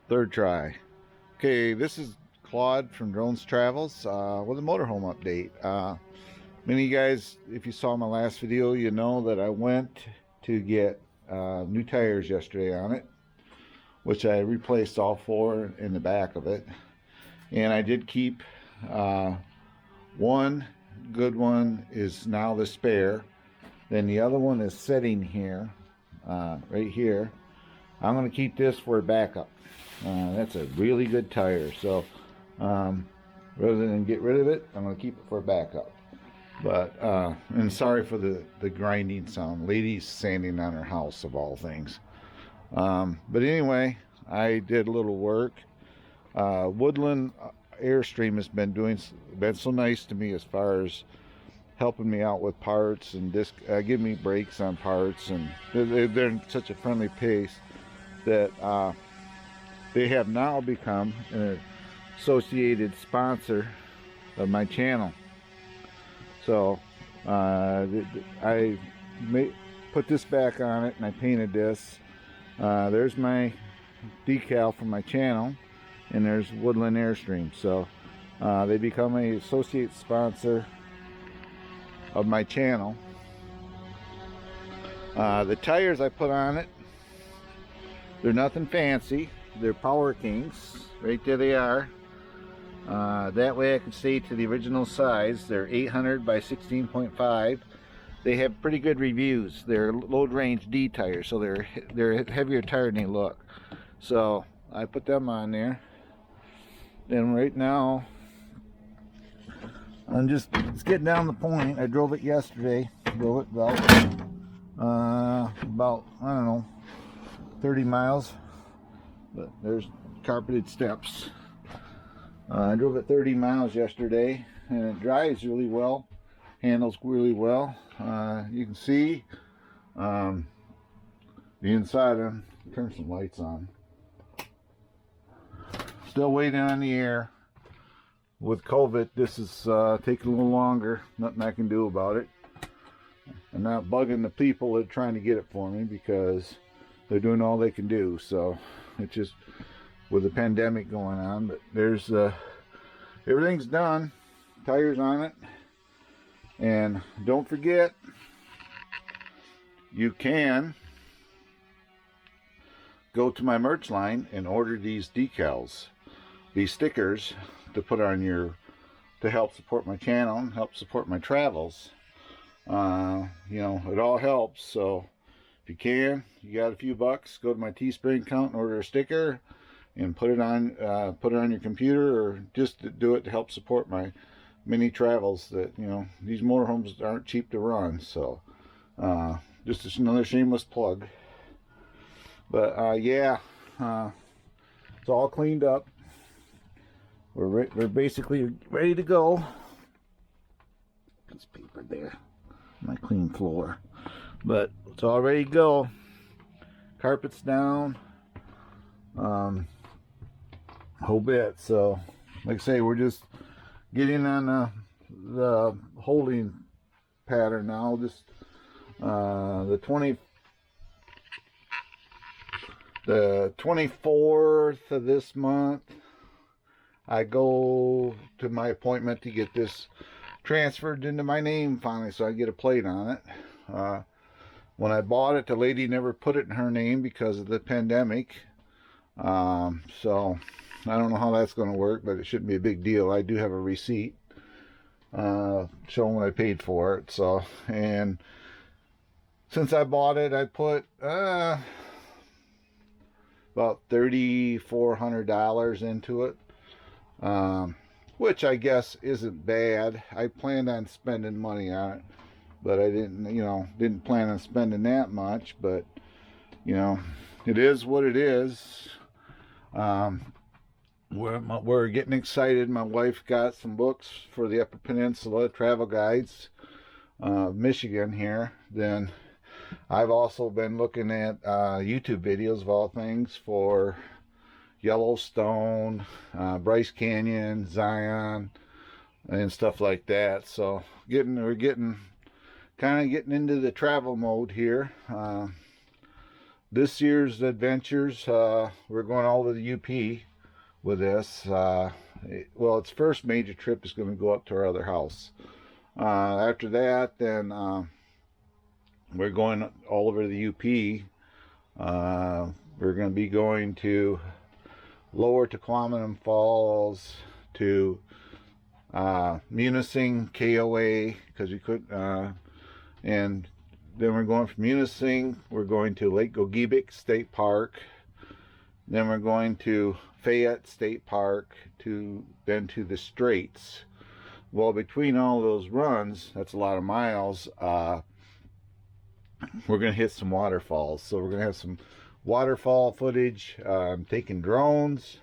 Third try. Okay, this is Claude from Drones Travels with a motorhome update. Many of you guys, if you saw my last video, you know that I went to get new tires yesterday on it, which I replaced all four in the back of it. And I did keep one good one is now the spare. Then the other one is sitting here, right here. I'm going to keep this for a backup. That's a really good tire, so rather than get rid of it, I'm going to keep it for a backup. But and sorry for the grinding sound. Lady's sanding on her house, of all things. But anyway, I did a little work. Woodland Airstream has been so nice to me as far as helping me out with parts and give me breaks on parts, and they're in such a friendly pace that they have now become an associated sponsor of my channel. So I put this back on it and I painted this. There's my decal for my channel, and there's Woodland Airstream. So they become an associate sponsor of my channel. The tires I put on it, they're nothing fancy. They're Power Kings. Right there they are. That way I can see to the original size. They're 800 by 16.5. They have pretty good reviews. They're load range D tires, so they're heavier tire than they look. So I put them on there. And right now it's getting down the point. I drove it yesterday. Drove it about I don't know, 30 miles. But there's carpeted steps. I drove it 30 miles yesterday, and it drives really well, handles really well. You can see the inside. Turn some lights on. Still waiting on the air. With COVID, this is taking a little longer. Nothing I can do about it. I'm not bugging the people that are trying to get it for me, because they're doing all they can do. So it's just with the pandemic going on. But there's everything's done. Tires on it. And don't forget, you can go to my merch line and order these decals, these stickers, to put on to help support my channel and help support my travels. You know, it all helps. So if you can, you got a few bucks, go to my Teespring account and order a sticker and put it on your computer, or just do it to help support my many travels. That, you know, these motorhomes aren't cheap to run. So just another shameless plug. But yeah, it's all cleaned up. We're basically ready to go. Piece of paper there, my clean floor, but it's all ready to go. Carpet's down, whole bit. So, like I say, we're just getting on the holding pattern now. Just the 24th of this month, I go to my appointment to get this transferred into my name finally, so I get a plate on it. When I bought it, the lady never put it in her name because of the pandemic. So I don't know how that's going to work, but it shouldn't be a big deal. I do have a receipt showing what I paid for it. So, and since I bought it, I put about $3,400 into it. Which I guess isn't bad. I planned on spending money on it, but I didn't plan on spending that much. But you know, it is what it is. We're getting excited. My wife got some books for the Upper Peninsula travel guides, Michigan here. Then I've also been looking at YouTube videos of all things for Yellowstone, Bryce Canyon, Zion, and stuff like that. So we're getting into the travel mode here. this year's adventures, we're going all to the UP with this. Well, its first major trip is going to go up to our other house. After that, then we're going all over the UP. We're going to be going to Lower Tequamatum Falls, to Munising, KOA, because we could, and then we're going from Munising, we're going to Lake Gogebic State Park, then we're going to Fayette State Park, then to the Straits. Well, between all those runs, that's a lot of miles, we're going to hit some waterfalls. So we're going to have some waterfall footage. I'm taking drones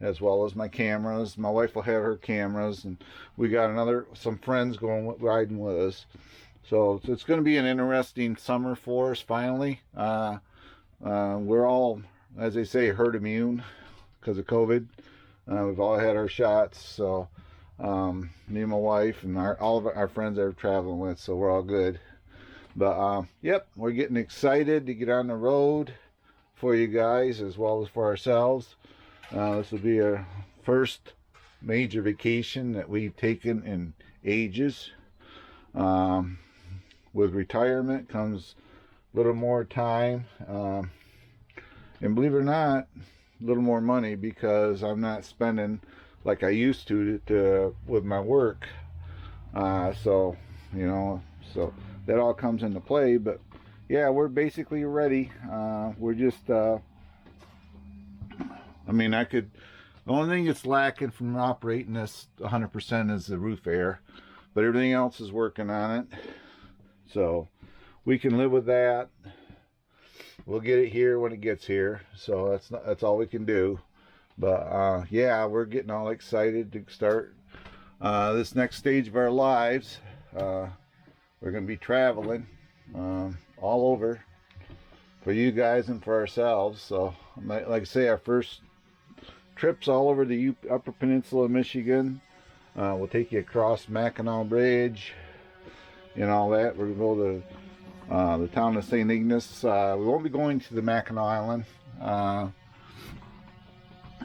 as well as my cameras. My wife will have her cameras, and we got some friends riding with us. So it's going to be an interesting summer for us finally. We're all, as they say, herd immune because of COVID. We've all had our shots, so me and my wife and all of our friends that we're traveling with, so we're all good. But yep, we're getting excited to get on the road for you guys as well as for ourselves. This will be our first major vacation that we've taken in ages. With retirement comes a little more time, and believe it or not, a little more money, because I'm not spending like I used to with my work. So you know, so that all comes into play. But yeah, we're basically ready. We're just I mean, the only thing that's lacking from operating this 100% is the roof air, but everything else is working on it, so we can live with that. We'll get it here when it gets here, so that's all we can do. But yeah, we're getting all excited to start this next stage of our lives. We're going to be traveling all over for you guys and for ourselves. So like I say, our first trips all over the Upper Peninsula of Michigan. We'll take you across Mackinac Bridge and all that. We're going to go to the town of St. Ignace. We won't be going to the Mackinac Island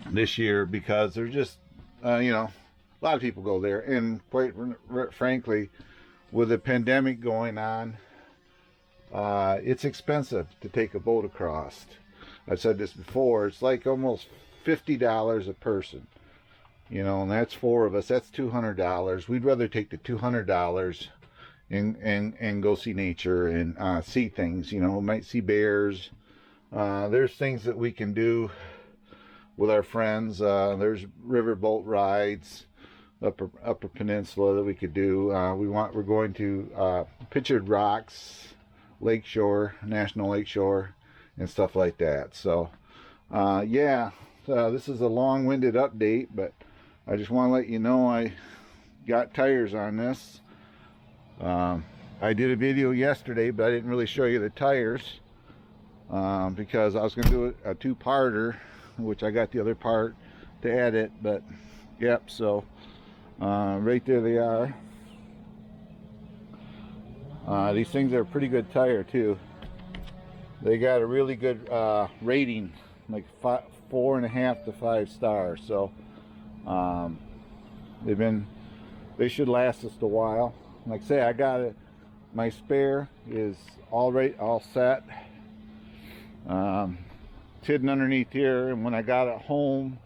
this year, because there's just you know, a lot of people go there, and quite frankly, with the pandemic going on, it's expensive to take a boat across. I've said this before, it's like almost $50 a person, you know, and that's 4 of us, that's $200. We'd rather take the $200 and go see nature and see things. You know, we might see bears. There's things that we can do with our friends. There's river boat rides, upper peninsula that we could do. We're going to Pictured Rocks, Lakeshore, National Lakeshore, and stuff like that. So yeah, this is a long-winded update, but I just want to let you know I got tires on this. I did a video yesterday, but I didn't really show you the tires because I was going to do a two-parter, which I got the other part to edit. But yep, so right there they are. These things are a pretty good tire too. They got a really good rating, like 4.5 to 5 stars. So they should last us a while. Like I say, I got it. My spare is all set. It's hidden underneath here, and when I got it home,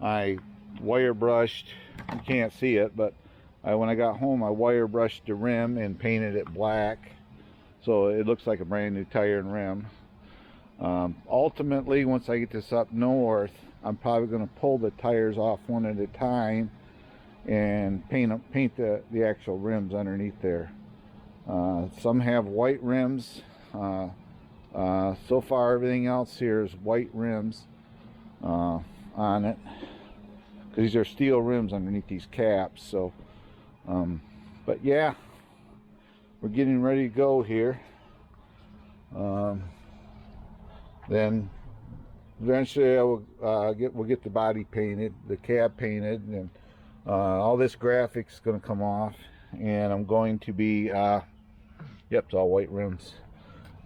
I wire brushed. You can't see it, but when I got home, I wire brushed the rim and painted it black, so it looks like a brand new tire and rim. Ultimately, once I get this up north, I'm probably going to pull the tires off one at a time and paint the actual rims underneath there. Some have white rims. So far, everything else here is white rims on it, because these are steel rims underneath these caps. So but yeah, we're getting ready to go here. Then eventually we'll get the body painted, the cab painted, and all this graphics is going to come off, and I'm going to be yep, it's all white rims.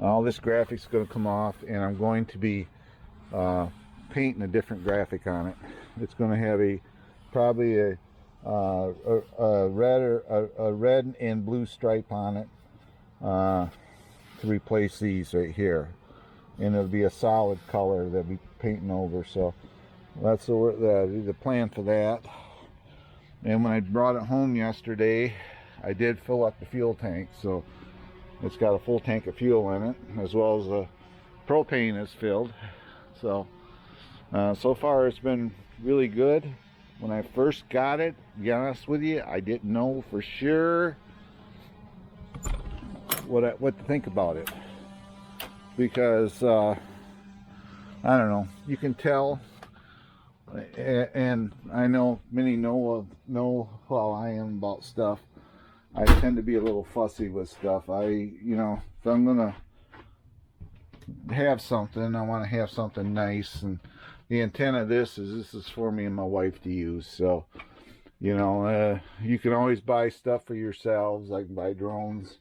All this graphic's going to come off, and I'm going to be painting a different graphic on it. It's going to have probably a red and blue stripe on it to replace these right here, and it'll be a solid color that I'll be painting over. So that's the plan for that. And when I brought it home yesterday, I did fill up the fuel tank, so it's got a full tank of fuel in it, as well as the propane is filled. So so far it's been really good. When I first got it, to be honest with you, I didn't know for sure what to think about it, because I don't know, you can tell, and I know many know how I am about stuff. I tend to be a little fussy with stuff. You know, if I'm gonna have something, I want to have something nice, and the intent of this is for me and my wife to use. So, you know, you can always buy stuff for yourselves. I can buy drones,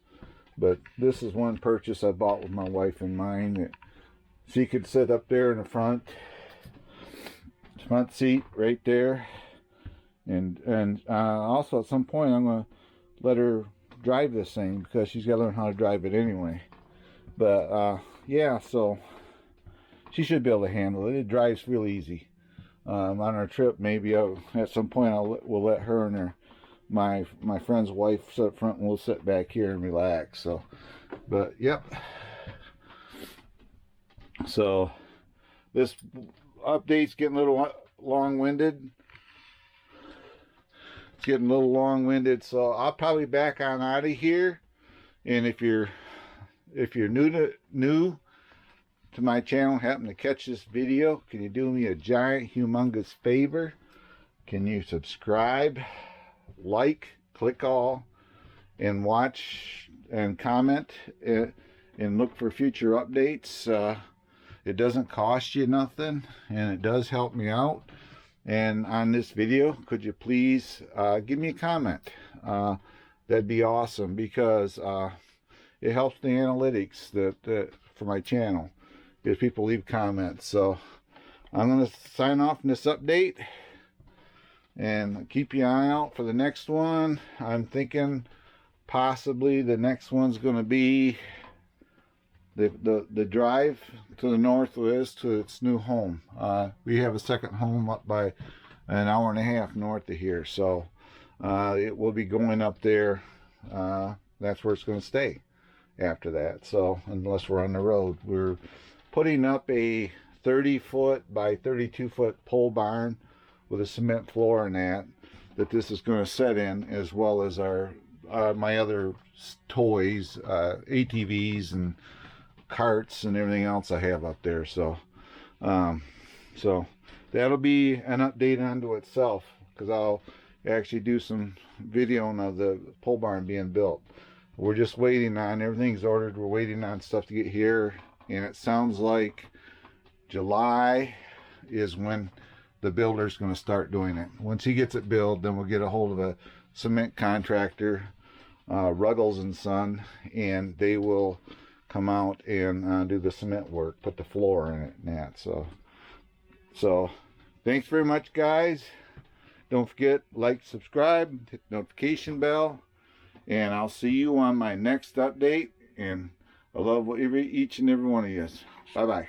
but this is one purchase I bought with my wife in mind, that she could sit up there in the front seat right there, and also at some point I'm going to let her drive this thing, because she's got to learn how to drive it anyway. But yeah, so she should be able to handle it. It drives real easy. On our trip, maybe at some point we'll let her and my friend's wife sit up front, and we'll sit back here and relax. So, but yep. So this update's getting a little long-winded. It's getting a little long-winded, so I'll probably back on out of here. And if you're new to my channel, happen to catch this video, can you do me a giant humongous favor? Can you subscribe, like, click all, and watch and comment, and look for future updates? It doesn't cost you nothing, and it does help me out. And on this video, could you please give me a comment? That'd be awesome, because it helps the analytics for my channel if people leave comments. So I'm going to sign off in this update, and keep your eye out for the next one. I'm thinking possibly the next one's going to be the drive to the northwest to its new home. We have a second home up by an hour and a half north of here, so it will be going up there. That's where it's going to stay after that. So unless we're on the road, we're putting up a 30-foot by 32-foot pole barn with a cement floor in that this is going to set in, as well as my other toys, ATVs and carts and everything else I have up there. So so that'll be an update unto itself, because I'll actually do some video of the pole barn being built. We're just waiting on, everything's ordered, we're waiting on stuff to get here, and it sounds like July is when the builder's going to start doing it. Once he gets it built, then we'll get a hold of a cement contractor, Ruggles and Son, and they will come out and do the cement work, put the floor in it and that. So thanks very much, guys. Don't forget, like, subscribe, hit the notification bell, and I'll see you on my next update. And I love each and every one of you. Bye bye.